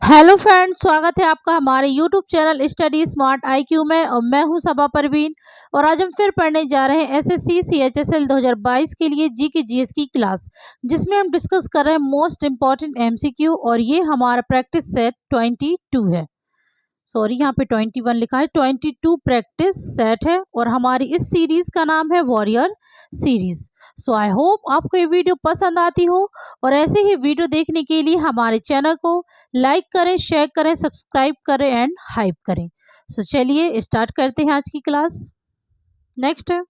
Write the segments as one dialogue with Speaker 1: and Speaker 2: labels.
Speaker 1: Hello friends, स्वागत है आपका हमारे YouTube channel study smart IQ में। और मैं हूं सबा परवीन। और आज हम फिर पढ़ने जा रहे हैं एसएससी सीएचएसएल 2022 के लिए जी के जीएस की क्लास, जिसमें हम डिस्कस कर रहे हैं मोस्ट इम्पॉर्टेंट एमसीक्यू। और ये हमारा प्रैक्टिस सेट 22 है। सॉरी, यहाँ पे 21 लिखा है, 22 प्रैक्टिस सेट है। और हमारी इस सीरीज का नाम है warrior series. So I hope आपको ये वीडियो पसंद आती हो। और ऐसे ही वीडियो देखने के लिए हमारे चैनल को लाइक करें, शेयर करें, सब्सक्राइब करें एंड हाइप करें। सो चलिए स्टार्ट करते हैं आज की क्लास। नेक्स्ट है,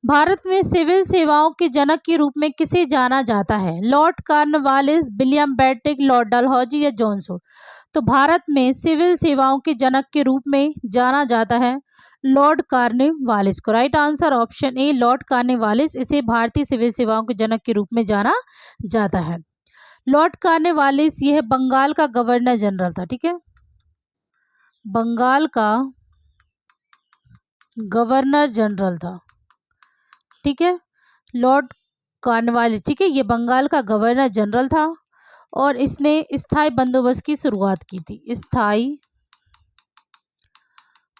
Speaker 1: भारत में सिविल सेवाओं के जनक के रूप में किसे जाना जाता है? Lord Cornwallis, William Bentinck, Lord Dalhousie या जॉनसन? तो भारत में सिविल सेवाओं के जनक के रूप में जाना जाता है लॉर्ड कॉर्नवालिस को। Right answer option A, Lord Cornwallis. इसे भारतीय सिविल सेवाओं के जनक के रूप में जाना जाता है। लॉर्ड कॉर्नवालिस यह बंगाल का गवर्नर जनरल था। ठीक है, बंगाल का गवर्नर जनरल था। ठीक है, लॉर्ड कॉर्नवालिस, ठीक है, ये बंगाल का गवर्नर जनरल था। और इसने स्थायी बंदोबस्त की शुरुआत की थी। स्थायी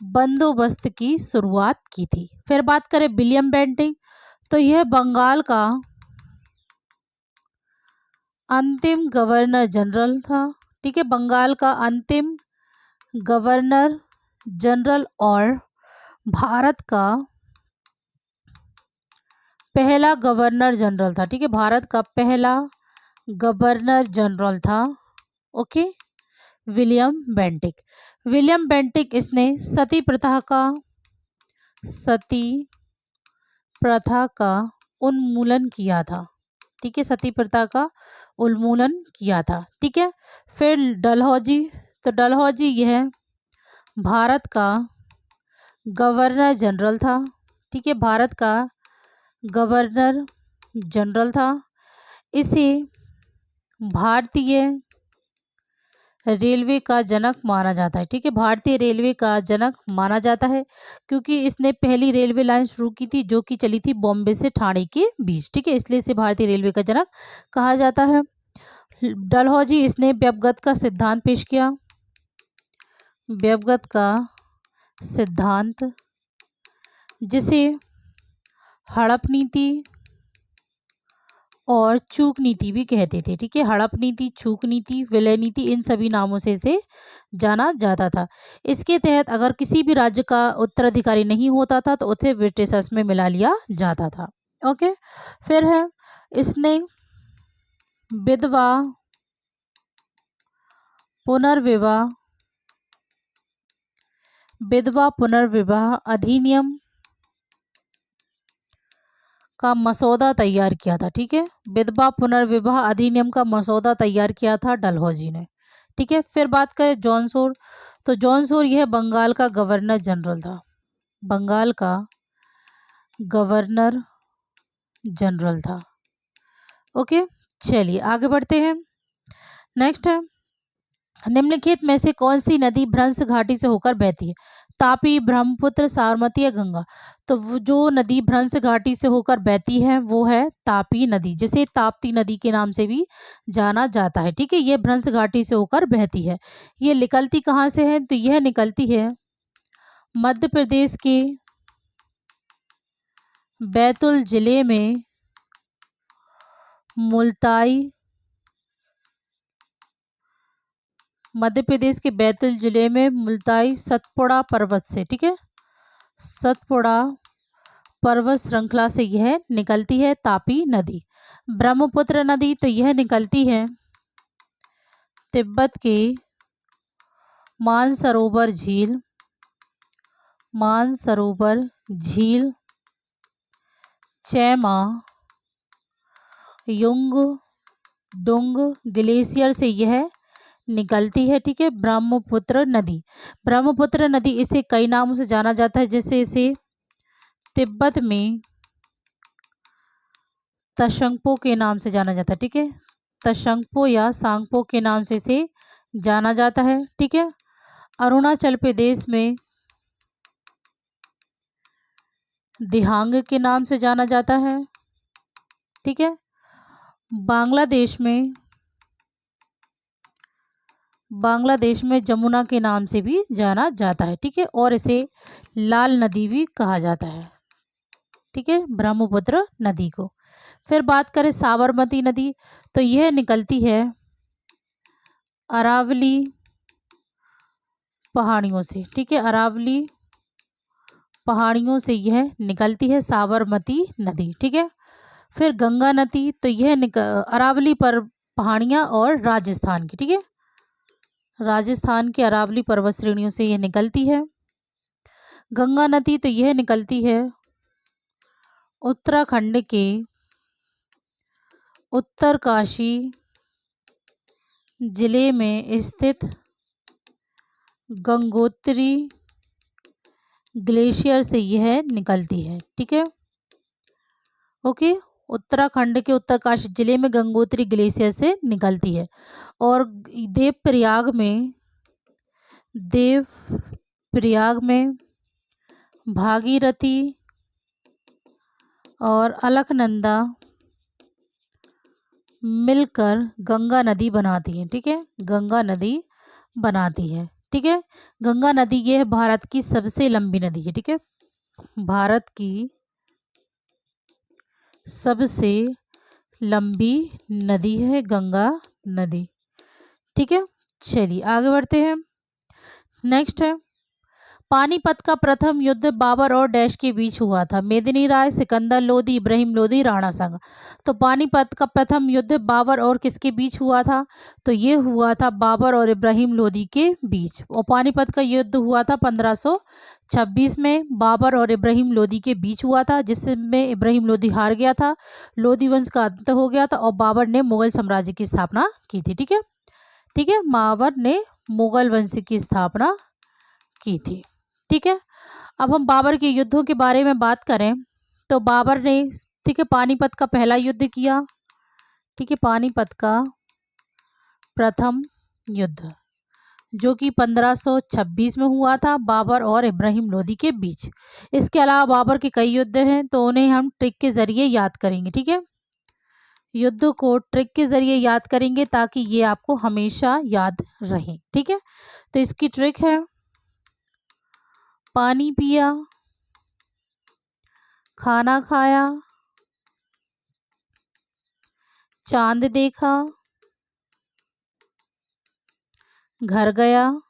Speaker 1: बंदोबस्त की शुरुआत की थी। फिर बात करें विलियम बेंटिक, तो यह बंगाल का अंतिम गवर्नर जनरल था। ठीक है, बंगाल का अंतिम गवर्नर जनरल और भारत का पहला गवर्नर जनरल था। ठीक है, भारत का पहला गवर्नर जनरल था। Okay, William Bentinck. William Bentinck इसने सती प्रथा का उन्मूलन किया था। ठीक है, सती प्रथा का उन्मूलन किया था। ठीक है, फिर डलहौजी, तो डलहौजी यह भारत का गवर्नर जनरल था। ठीक है, भारत का गवर्नर जनरल था। इसे भारतीय रेलवे का जनक माना जाता है। ठीक है, भारतीय रेलवे का जनक माना जाता है, क्योंकि इसने पहली रेलवे लाइन शुरू की थी जो कि चली थी बॉम्बे से ठाणे के बीच। ठीक है, इसलिए इसे भारतीय रेलवे का जनक कहा जाता है। डलहौजी इसने व्यवगत का सिद्धांत पेश किया। व्यवगत का सिद्धांत, जिसे हड़प नीति और चूक नीति भी कहते थे। ठीक है, हड़प नीति, चूक नीति, विलय नीति, इन सभी नामों से इसे जाना जाता था। इसके तहत अगर किसी भी राज्य का उत्तराधिकारी नहीं होता था तो उसे ब्रिटिशर्स में मिला लिया जाता था। ओके, फिर है, इसने विधवा पुनर्विवाह अधिनियम का मसौदा तैयार किया था। ठीक है, विधवा पुनर्विवाह अधिनियम का मसौदा तैयार किया था डलहौजी ने। ठीक है, फिर बात करें जॉनसन, तो जॉनसन यह बंगाल का गवर्नर जनरल था। बंगाल का गवर्नर जनरल था। ओके, चलिए आगे बढ़ते हैं। नेक्स्ट है, निम्नलिखित में से कौन सी नदी भ्रंश घाटी से होकर बहती है? तापी, ब्रह्मपुत्र, साबरमती या गंगा? तो वो जो नदी भ्रंश घाटी से होकर बहती है वो है तापी नदी, जिसे ताप्ती नदी के नाम से भी जाना जाता है। ठीक है, ये भ्रंश घाटी से होकर बहती है। ये निकलती कहाँ से है? तो यह निकलती है मध्य प्रदेश के बैतूल जिले में मुल्ताई, मध्य प्रदेश के बैतूल जिले में मुल्ताई सतपुड़ा पर्वत से। ठीक है, सतपुड़ा पर्वत श्रृंखला से यह निकलती है तापी नदी। ब्रह्मपुत्र नदी, तो यह निकलती है तिब्बत के मानसरोवर झील चैमा युंग डुंग ग्लेशियर से यह निकलती है। ठीक है, ब्रह्मपुत्र नदी इसे कई नामों से जाना जाता है, जैसे इसे तिब्बत में तशंगपो के नाम से जाना जाता है। ठीक है, तशंगपो या सांगपो के नाम से इसे जाना जाता है। ठीक है, अरुणाचल प्रदेश में दिहांग के नाम से जाना जाता है। ठीक है, बांग्लादेश में बांग्लादेश में जमुना के नाम से भी जाना जाता है, ठीक है, और इसे लाल नदी भी कहा जाता है, ठीक है, ब्रह्मपुत्र नदी को। फिर बात करें साबरमती नदी, तो यह निकलती है अरावली पहाड़ियों से, ठीक है, अरावली पहाड़ियों से यह निकलती है साबरमती नदी, ठीक है। फिर गंगा नदी, तो यह अरावली पर पहाड़ियाँ और राजस्थान की, ठीक है, राजस्थान की अरावली पर्वत श्रेणियों से यह निकलती है। गंगा नदी, तो यह निकलती है उत्तराखंड के उत्तरकाशी जिले में स्थित गंगोत्री ग्लेशियर से यह निकलती है, ठीक है, ओके। उत्तराखंड के उत्तरकाशी जिले में गंगोत्री ग्लेशियर से निकलती है। और देवप्रयाग में भागीरथी और अलकनंदा मिलकर गंगा नदी बनाती है, ठीक है, गंगा नदी बनाती है, ठीक है। गंगा नदी ये है भारत की सबसे लंबी नदी है, ठीक है, भारत की सबसे लंबी नदी है गंगा नदी, ठीक है। चलिए आगे बढ़ते हैं। नेक्स्ट है पानीपत का प्रथम युद्ध बाबर और डैश के बीच हुआ था। मेदिनी राय, सिकंदर लोदी, इब्राहिम लोदी, राणा संगा। तो पानीपत का प्रथम युद्ध बाबर और किसके बीच हुआ था? तो ये हुआ था बाबर और इब्राहिम लोदी के बीच। और पानीपत का युद्ध हुआ था 1526 में, बाबर और इब्राहिम लोदी के बीच हुआ था, जिसमें इब्राहिम लोदी हार गया था, लोदी वंश का अंत हो गया था और बाबर ने मुगल साम्राज्य की स्थापना की थी, ठीक है, ठीक है, बाबर ने मुगल वंश की स्थापना की थी, ठीक है। अब हम बाबर के युद्धों के बारे में बात करें तो बाबर ने, ठीक है, पानीपत का पहला युद्ध किया, ठीक है, पानीपत का प्रथम युद्ध जो कि 1526 में हुआ था बाबर और इब्राहिम लोदी के बीच। इसके अलावा बाबर के कई युद्ध हैं तो उन्हें हम ट्रिक के जरिए याद करेंगे, ठीक है, युद्ध को ट्रिक के जरिए याद करेंगे ताकि ये आपको हमेशा याद रहे, ठीक है। तो इसकी ट्रिक है पानी पिया, खाना खाया, चांद देखा, घर गया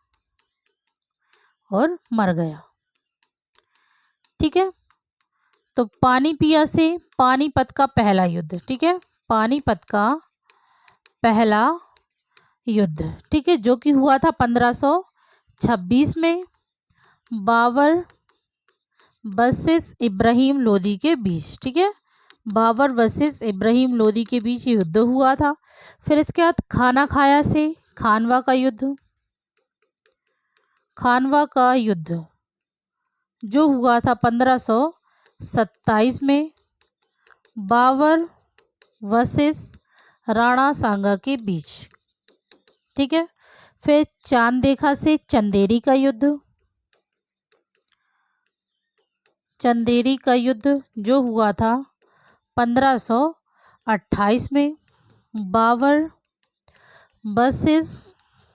Speaker 1: और मर गया, ठीक है। तो पानी पिया से पानीपत का पहला युद्ध, ठीक है, पानीपत का पहला युद्ध, ठीक है, जो कि हुआ था 1526 में बाबर वर्सेस इब्राहिम लोदी के बीच, ठीक है, बाबर वर्सेस इब्राहिम लोदी के बीच युद्ध हुआ था। फिर इसके बाद खाना खाया से खानवा का युद्ध, खानवा का युद्ध जो हुआ था 1527 में बाबर वर्सेस राणा सांगा के बीच, ठीक है। फिर चांद देखा से चंदेरी का युद्ध, चंदेरी का युद्ध जो हुआ था 1528 में बाबर वर्सेस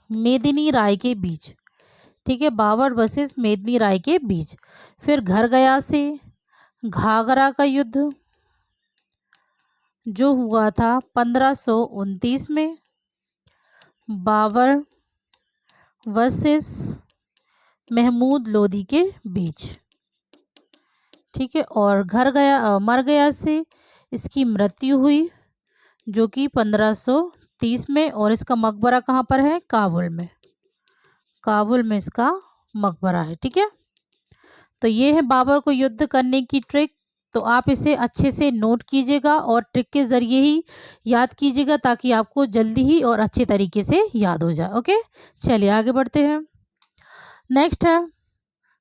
Speaker 1: मेदिनी राय के बीच, ठीक है, बाबर वर्सेस मेदिनी राय के बीच। फिर घर गया से घाघरा का युद्ध जो हुआ था 1529 में बाबर वर्सेस महमूद लोदी के बीच, ठीक है। और मर गया से इसकी मृत्यु हुई जो कि 1530 में, और इसका मकबरा कहाँ पर है? काबुल में, काबुल में इसका मकबरा है, ठीक है। तो ये है बाबर को युद्ध करने की ट्रिक। तो आप इसे अच्छे से नोट कीजिएगा और ट्रिक के ज़रिए ही याद कीजिएगा ताकि आपको जल्दी ही और अच्छे तरीके से याद हो जाए, ओके। चलिए आगे बढ़ते हैं। नेक्स्ट है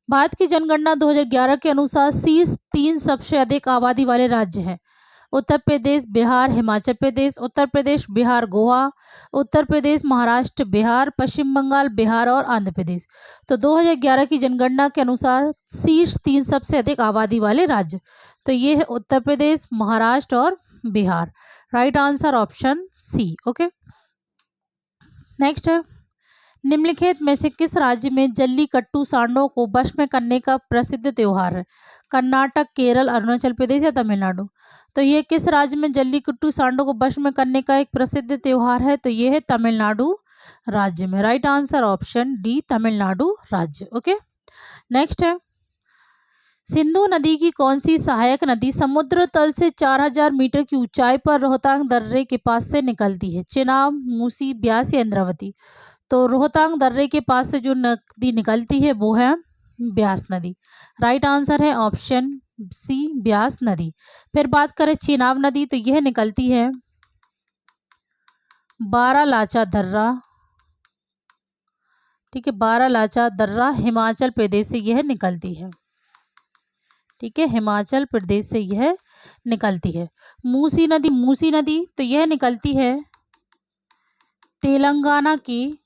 Speaker 1: भारत की जनगणना 2011 के अनुसार शीर्ष 3 सबसे अधिक आबादी वाले राज्य हैं। उत्तर प्रदेश, बिहार, हिमाचल प्रदेश। उत्तर प्रदेश, बिहार, गोवा। उत्तर प्रदेश, महाराष्ट्र, बिहार, पश्चिम बंगाल, बिहार और आंध्र प्रदेश। तो 2011 की जनगणना के अनुसार शीर्ष 3 सबसे अधिक आबादी वाले राज्य, तो ये है उत्तर प्रदेश, महाराष्ट्र और Bihar. Right answer option C, okay. Next है निम्नलिखित में से किस राज्य में जल्लीकट्टू सांडों को वश में करने का प्रसिद्ध त्योहार है? कर्नाटक, केरल, अरुणाचल प्रदेश या तमिलनाडु? तो ये किस राज्य में जल्लीकट्टू सांडों को वश में करने का एक प्रसिद्ध त्योहार है? तो ये है तमिलनाडु राज्य में। Right answer option D, Tamil Nadu राज्य। ओके, नेक्स्ट है, सिंधु नदी की कौन सी सहायक नदी समुद्र तल से 4000 मीटर की ऊंचाई पर रोहतांग दर्रे के पास से निकलती है? चेनाब, मूसी, ब्यास या इंद्रावती? तो रोहतांग दर्रे के पास से जो नदी निकलती है वो है ब्यास नदी। राइट आंसर है ऑप्शन सी, ब्यास नदी। फिर बात करें चेनाब नदी, तो यह निकलती है बारालाचा दर्रा, ठीक है, बारालाचा दर्रा हिमाचल प्रदेश से यह निकलती है, ठीक है, हिमाचल प्रदेश से यह निकलती है। मूसी नदी तो यह निकलती है तेलंगाना की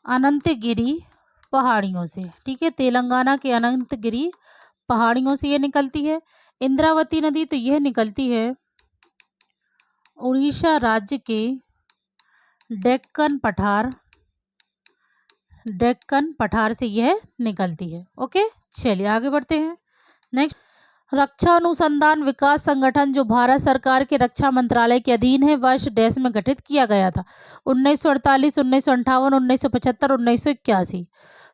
Speaker 1: अनंतगिरी पहाड़ियों से, ठीक है, तेलंगाना के अनंतगिरी पहाड़ियों से यह निकलती है। इंद्रावती नदी तो यह निकलती है उड़ीसा राज्य के डेक्कन पठार से यह निकलती है। ओके, चलिए आगे बढ़ते हैं। नेक्स्ट, रक्षा अनुसंधान विकास संगठन जो भारत सरकार के रक्षा मंत्रालय के अधीन है वर्ष डैश में गठित किया गया था? 1948, 1958, 1975, 1981?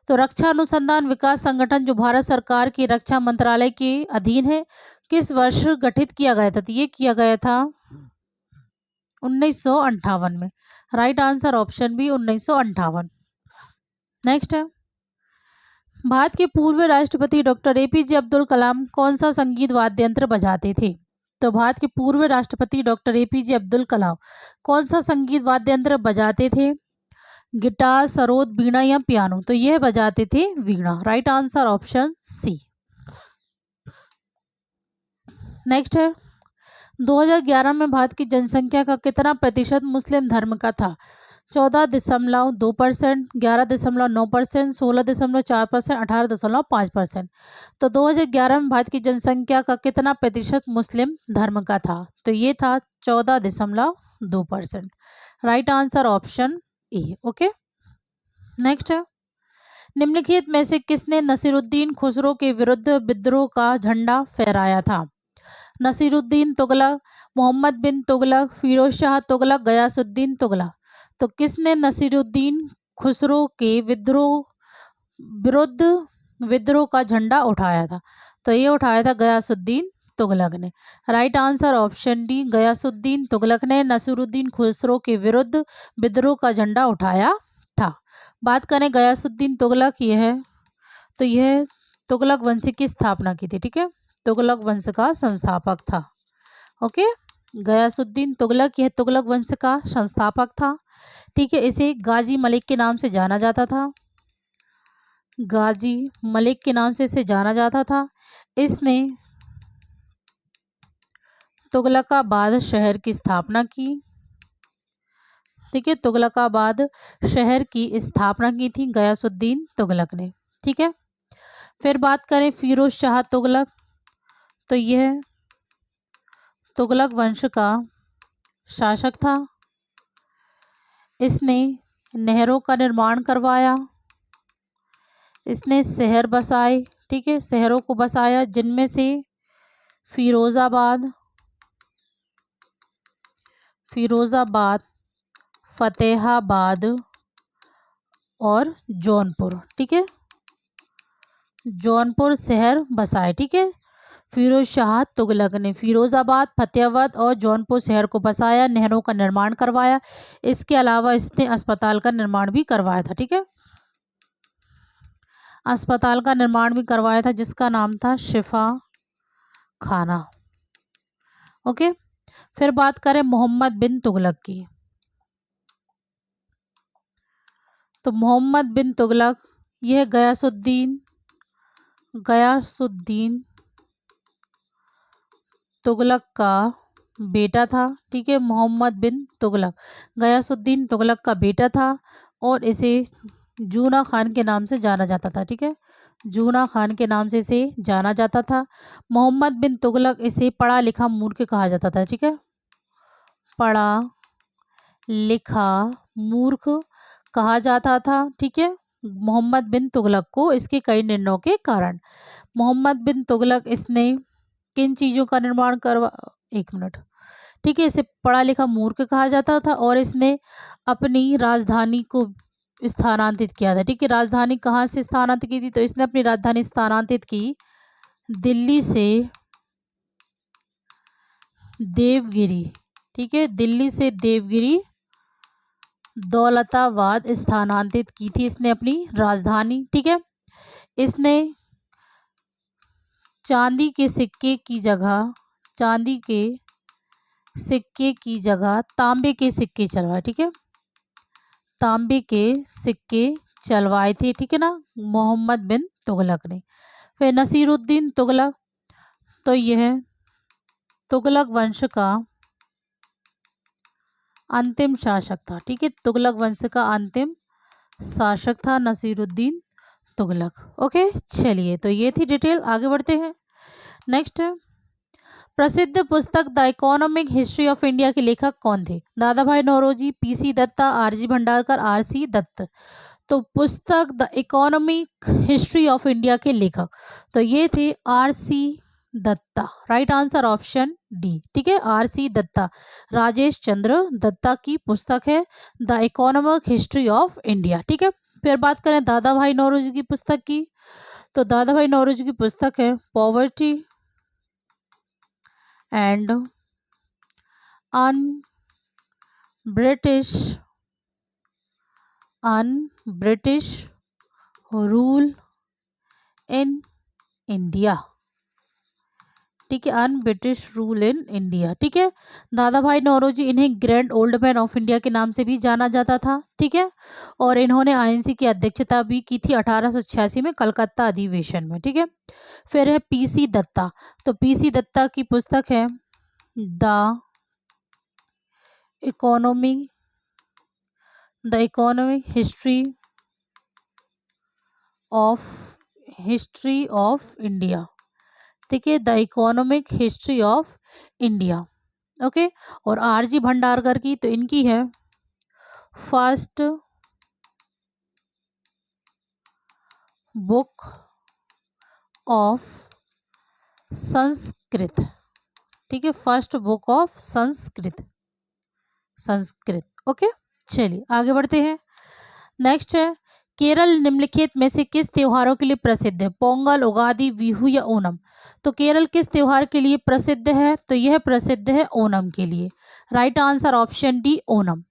Speaker 1: तो रक्षा अनुसंधान विकास संगठन जो भारत सरकार के रक्षा मंत्रालय के अधीन है किस वर्ष गठित किया गया था? तो ये किया गया था 1958 में। Right answer option B, 1958। Next है, भारत के पूर्व राष्ट्रपति डॉक्टर एपीजे अब्दुल कलाम कौन सा संगीत वाद्य यंत्र बजाते थे? तो भारत के पूर्व राष्ट्रपति डॉक्टर एपीजे अब्दुल कलाम कौन सा संगीत वाद्य यंत्र बजाते थे? गिटार, सरोद, वीणा या पियानो? तो यह बजाते थे veena. Right answer option C. Next है, 2011 में भारत की जनसंख्या का कितना प्रतिशत मुस्लिम धर्म का था? 14.2%, 11.9%, 16.4%, 18.5%? तो 2011 में भारत की जनसंख्या का कितना प्रतिशत मुस्लिम धर्म का था? तो ये था 14.2%। Right answer option A. Okay, next है, निम्नलिखित में से किसने नसीरुद्दीन खुसरो के विरुद्ध विद्रोह का झंडा फहराया था? नसीरुद्दीन तुगलक, मोहम्मद बिन तुगलक, फिरोज शाह तुगलक, गयासुद्दीन तुगलक? तो किसने नसीरुद्दीन खुसरो के विरुद्ध विद्रोह का झंडा उठाया था? तो ये उठाया था गयासुद्दीन तुगलक ने। Right answer option D, Ghiyasuddin Tughlaq ने नसीरुद्दीन खुसरो के विरुद्ध विद्रोह का झंडा उठाया था। बात करें गयासुद्दीन तुगलक, ये है तो यह तुगलक वंश की स्थापना की थी, ठीक है, तुगलक वंश का संस्थापक था। ओके, गयासुद्दीन तुगलक यह तुगलक वंश का संस्थापक था, ठीक है। इसे गाजी मलिक के नाम से जाना जाता था, गाजी मलिक के नाम से इसे जाना जाता था। इसने तुगलकाबाद शहर की स्थापना की, ठीक है, तुगलकाबाद शहर की स्थापना की थी गयासुद्दीन तुगलक ने, ठीक है। फिर बात करें फिरोज शाह तुगलक, तो यह तुगलक वंश का शासक था। इसने नहरों का निर्माण करवाया, इसने शहर बसाए, ठीक है, शहरों को बसाया जिनमें से फिरोजाबाद, फतेहाबाद और जौनपुर, ठीक है, जौनपुर शहर बसाए, ठीक है। फिरोज शाह तुगलक ने फिरोजाबाद, फतेहाबाद और जौनपुर शहर को बसाया, नहरों का निर्माण करवाया। इसके अलावा इसने अस्पताल का निर्माण भी करवाया था, ठीक है, अस्पताल का निर्माण भी करवाया था जिसका नाम था शिफा खाना। ओके, फिर बात करें मोहम्मद बिन तुगलक की, तो मोहम्मद बिन तुगलक यह गयासुद्दीन तुगलक का बेटा था, ठीक है। मोहम्मद बिन तुगलक गयासुद्दीन तुगलक का बेटा था और इसे जूना खान के नाम से जाना जाता था, ठीक है, जूना खान के नाम से इसे जाना जाता था। मोहम्मद बिन तुगलक इसे पढ़ा लिखा मूर्ख कहा जाता था, ठीक है, पढ़ा लिखा मूर्ख कहा जाता था, ठीक है, मोहम्मद बिन तुगलक को, इसके कई निर्णयों के कारण। मोहम्मद बिन तुगलक इसने किन चीज़ों का निर्माण करवा, एक मिनट, ठीक है, इसे पढ़ा लिखा मूर्ख कहा जाता था और इसने अपनी राजधानी को स्थानांतरित किया था, ठीक है। राजधानी कहाँ से स्थानांतरित की थी, तो इसने अपनी राजधानी स्थानांतरित की दिल्ली से देवगिरी, ठीक है, दिल्ली से देवगिरी दौलताबाद स्थानांतरित की थी इसने अपनी राजधानी, ठीक है। इसने चांदी के सिक्के की जगह, चांदी के सिक्के की जगह तांबे के सिक्के चलवाए, ठीक है, तांबे के सिक्के चलवाए थे, ठीक है ना, मोहम्मद बिन तुगलक ने। फिर नसीरुद्दीन तुगलक, तो यह तुगलक वंश का अंतिम शासक था, ठीक है, तुगलक वंश का अंतिम शासक था नसीरुद्दीन तुगलक। ओके, चलिए, तो ये थी डिटेल, आगे बढ़ते हैं। नेक्स्ट, प्रसिद्ध पुस्तक the economic history of India के लेखक कौन थे? Dadabhai Naoroji, PC Datta, RG Bhandarkar, RC Dutt. तो पुस्तक the economic history of India के लेखक, तो ये थे RC Datta. Right answer option D, ठीक है, आरसी दत्ता, राजेश चंद्र दत्ता की पुस्तक है the economic history of India, ठीक है। फिर बात करें दादा भाई नौरोजी की पुस्तक की, तो दादा भाई नौरोजी की पुस्तक है poverty and un British rule in India, ठीक है, un British rule in India, ठीक है। दादा भाई नौरोजी, इन्हें grand old man of India के नाम से भी जाना जाता था, ठीक है, और इन्होंने आईएनसी की अध्यक्षता भी की थी 1886 में कलकत्ता अधिवेशन में, ठीक है। फिर है पीसी दत्ता, तो पीसी दत्ता की पुस्तक है the economic history of India, ठीक है, the economic history of India. Okay, और आरजी भंडारकर की, तो इनकी है फर्स्ट बुक ऑफ संस्कृत, ठीक है, first book of Sanskrit. Okay, चलिए आगे बढ़ते हैं। नेक्स्ट है, केरल निम्नलिखित में से किस त्योहारों के लिए प्रसिद्ध है? पोंगल, उगादि, बिहू या ओणम? तो केरल किस त्योहार के लिए प्रसिद्ध है? तो यह प्रसिद्ध है ओणम के लिए। Right answer option D, Onam.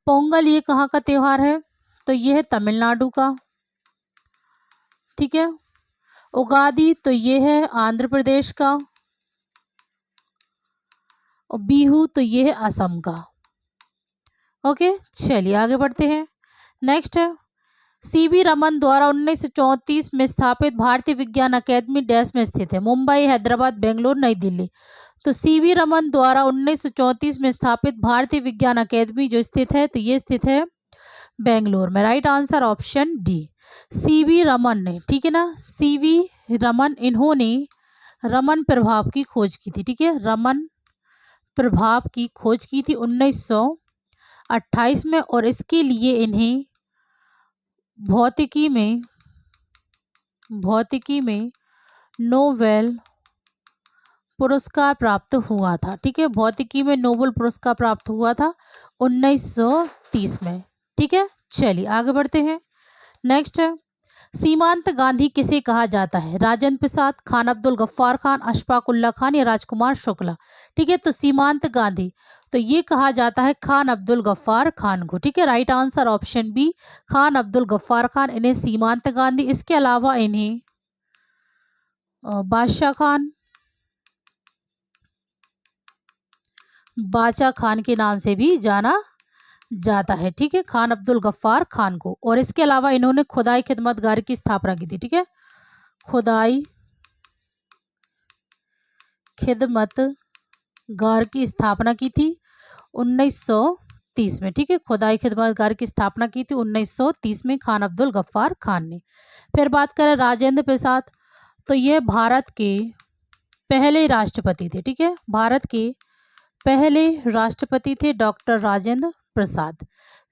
Speaker 1: Pongal ये कहाँ का त्योहार है? तो यह है तमिलनाडु का, ठीक है। उगादि तो ये है आंध्र प्रदेश का, और बिहू तो ये है असम का। ओके, चलिए आगे बढ़ते हैं। नेक्स्ट है, सीवी रमन द्वारा 1934 में स्थापित भारतीय विज्ञान अकेदमी डैश में स्थित है? मुंबई, हैदराबाद, बेंगलोर, नई दिल्ली। तो सीवी रमन द्वारा 1934 में स्थापित भारतीय विज्ञान अकेदमी जो स्थित है, तो ये स्थित है बेंगलोर में। Right answer option D, CV Raman ने, ठीक है ना, सीवी रमन, इन्होंने रमन प्रभाव की खोज की थी, ठीक है, रमन प्रभाव की खोज की थी 1928 में, और इसके लिए इन्हें भौतिकी में नोबेल पुरस्कार प्राप्त हुआ था, ठीक है, भौतिकी में नोबेल पुरस्कार प्राप्त हुआ था 1930 में, ठीक है। चलिए आगे बढ़ते हैं। नेक्स्ट है, सीमांत गांधी किसे कहा जाता है? राजेंद्र प्रसाद, खान अब्दुल गफ्फार खान, अशफाक उल्ला खान या राजकुमार शुक्ला? ठीक है, तो सीमांत गांधी, तो ये कहा जाता है खान अब्दुल गफ्फार खान को, ठीक है। Right answer option B, Khan Abdul Ghaffar Khan, इन्हें सीमांत गांधी। इसके अलावा इन्हें बादशाह खान के नाम से भी जाना जाता है, ठीक है, खान अब्दुल गफ्फार खान को। और इसके अलावा इन्होंने खुदाई खिदमतगार की स्थापना की थी, ठीक है, खुदाई खिदमतगार की स्थापना की थी 1930 में, ठीक है, खुदाई खिदमतगार की स्थापना की थी 1930 में खान अब्दुल गफ्फार खान ने। फिर बात करें राजेंद्र प्रसाद, तो यह भारत के पहले राष्ट्रपति थे, ठीक है, भारत के पहले राष्ट्रपति थे डॉक्टर राजेंद्र प्रसाद।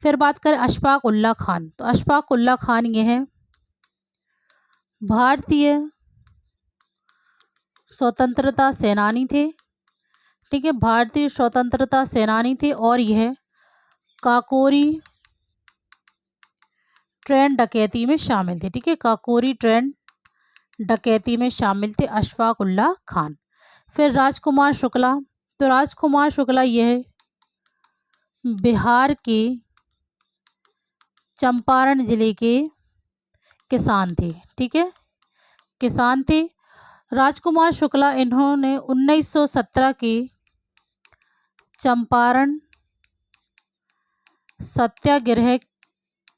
Speaker 1: फिर बात करें अशफाक उल्ला खान, तो अशफाक उल्ला खान ये है भारतीय स्वतंत्रता सेनानी थे। ठीक है, भारतीय स्वतंत्रता सेनानी थे और यह काकोरी ट्रेन डकैती में शामिल थे। ठीक है, काकोरी ट्रेन डकैती में शामिल थे अशफाक उल्ला खान। फिर राजकुमार शुक्ला, तो राजकुमार शुक्ला यह बिहार के चंपारण जिले के किसान थे। ठीक है, किसान थे राजकुमार शुक्ला। इन्होंने 1917 के चंपारण सत्याग्रह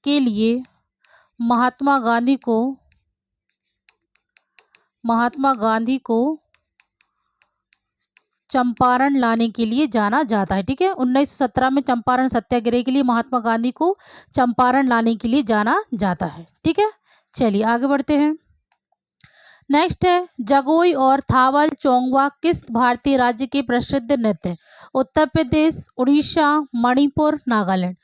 Speaker 1: के लिए महात्मा गांधी को चंपारण लाने के लिए जाना जाता है। ठीक है, 1917 में चंपारण सत्याग्रह के लिए महात्मा गांधी को चंपारण लाने के लिए जाना जाता है। ठीक है, चलिए आगे बढ़ते हैं। नेक्स्ट है जगोई और थावल चोंगवा किस भारतीय राज्य के प्रसिद्ध नृत्य हैं? उत्तर प्रदेश, उड़ीसा, मणिपुर, नागालैंड।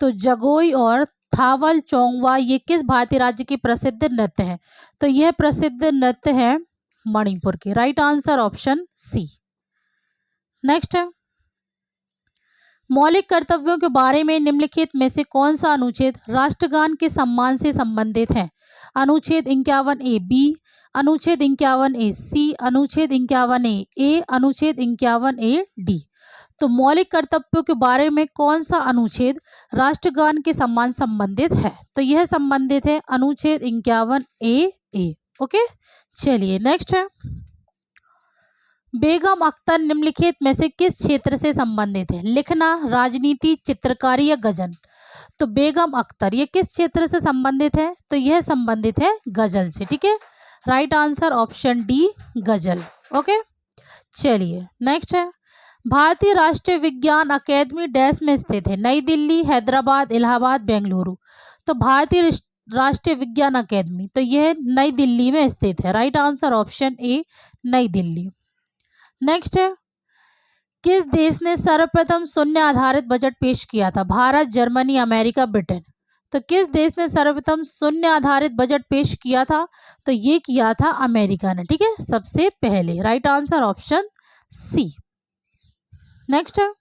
Speaker 1: तो जगोई और थावल चोंगवा ये किस भारतीय राज्य के प्रसिद्ध नृत्य हैं? तो यह प्रसिद्ध नृत्य है मणिपुर के। Right answer option C. Next है मौलिक कर्तव्यों के बारे में निम्नलिखित में से कौन सा अनुच्छेद राष्ट्रगान के सम्मान से संबंधित है? अनुच्छेद 51A बी, अनुच्छेद 51A सी, अनुच्छेद 51A अनुच्छेद 51A डी। तो मौलिक कर्तव्यों के बारे में कौन सा अनुच्छेद राष्ट्रगान के सम्मान संबंधित है? तो यह संबंधित है अनुच्छेद 51A। ओके, चलिए नेक्स्ट है बेगम अख्तर निम्नलिखित में से किस क्षेत्र से संबंधित है? लिखना, राजनीति, चित्रकारी या गजल। तो बेगम अख्तर ये किस क्षेत्र से संबंधित है? तो यह संबंधित है गजल से। ठीक है, राइट आंसर ऑप्शन डी गजल। ओके, चलिए नेक्स्ट है भारतीय राष्ट्रीय विज्ञान अकेदमी डैश में स्थित है? नई दिल्ली, हैदराबाद, इलाहाबाद, बेंगलुरु। तो भारतीय राष्ट्रीय विज्ञान अकेदमी तो यह नई दिल्ली में स्थित है। राइट आंसर ऑप्शन ए नई दिल्ली। नेक्स्ट है किस देश ने सर्वप्रथम शून्य आधारित बजट पेश किया था? Bharat, Germany, America, Britain. तो किस देश ने सर्वप्रथम शून्य आधारित बजट पेश किया था? तो ये किया था अमेरिका ने। ठीक है, सबसे पहले। Right answer option C. Next है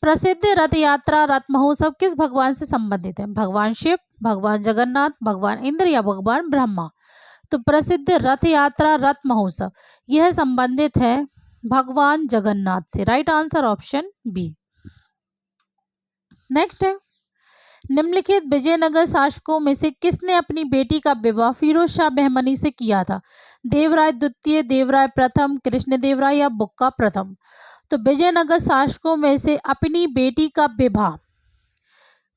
Speaker 1: प्रसिद्ध रथ यात्रा रथ महोत्सव किस भगवान से संबंधित है? भगवान शिव, भगवान जगन्नाथ, भगवान इंद्र या भगवान ब्रह्मा। तो प्रसिद्ध रथ यात्रा रथ महोत्सव यह संबंधित है भगवान जगन्नाथ से। Right answer option B. Next है निम्नलिखित विजयनगर शासकों में से किसने अपनी बेटी का विवाह फिरोज शाह बहमनी से किया था? देवराय द्वितीय, देवराय प्रथम, कृष्णदेवराय या बुक्का प्रथम। तो विजयनगर शासकों में से अपनी बेटी का विवाह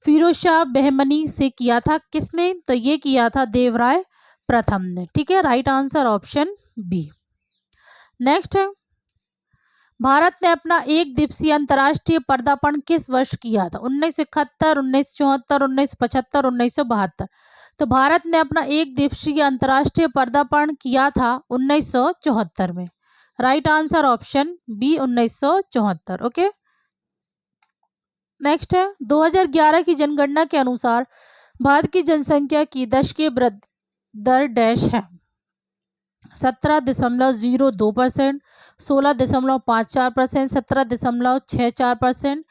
Speaker 1: फिरोज शाह बहमनी से किया था किसने? तो ये किया था देवराय प्रथम ने। ठीक है, right answer option B. Next है भारत ने अपना एक दिवसीय अंतर्राष्ट्रीय पदार्पण किस वर्ष किया था? 1971, 1974, 1975, 1972। तो भारत ने अपना एक दिवसीय अंतर्राष्ट्रीय पदार्पण किया था 1974 में। Right answer option B 1974। Okay, next है 2011 की जनगणना के अनुसार भारत की जनसंख्या की दशकीय वृद्धि दर डैश है? 17.02%, 16.54%, 17.64%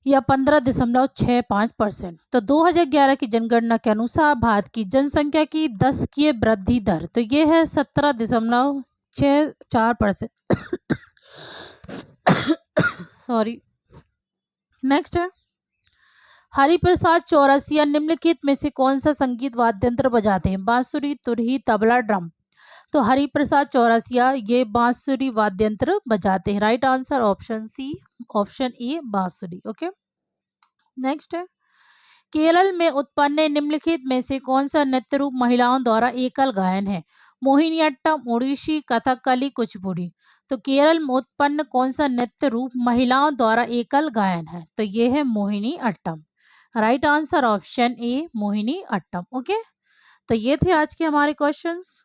Speaker 1: या 15.65%। तो 2011 की जनगणना के अनुसार भारत की जनसंख्या की दशकीय वृद्धि दर तो ये है 17.64%। सॉरी। नेक्स्ट है हरिप्रसाद चौरसिया निम्नलिखित में से कौन सा संगीत वाद्य यंत्र बजाते हैं? बांसुरी, तुरही, तबला, ड्रम। तो हरिप्रसाद चौरसिया ये बांसुरी वाद्य यंत्र बजाते हैं। Right answer option C option A बांसुरी। ओके, नेक्स्ट है केरल में उत्पन्न निम्नलिखित में से कौन सा नृत्य रूप महिलाओं द्वारा एकल गायन है? मोहिनीअट्टम, ओडिसी, कथकली, कुचिपुड़ी। तो केरल में उत्पन्न कौन सा नृत्य रूप महिलाओं द्वारा एकल गायन है? तो ये है Mohiniyattam. Right answer option A Mohiniyattam. Okay, तो ये थे आज के हमारे क्वेश्चंस।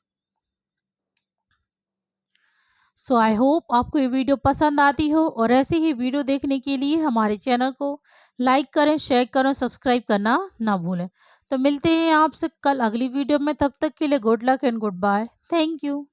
Speaker 1: सो आई होप आपको ये वीडियो पसंद आती हो और ऐसी ही वीडियो देखने के लिए हमारे चैनल को लाइक करें, शेयर करें, सब्सक्राइब करना ना भूलें। तो मिलते हैं आपसे कल अगली वीडियो में, तब तक के लिए good luck and goodbye. Thank you.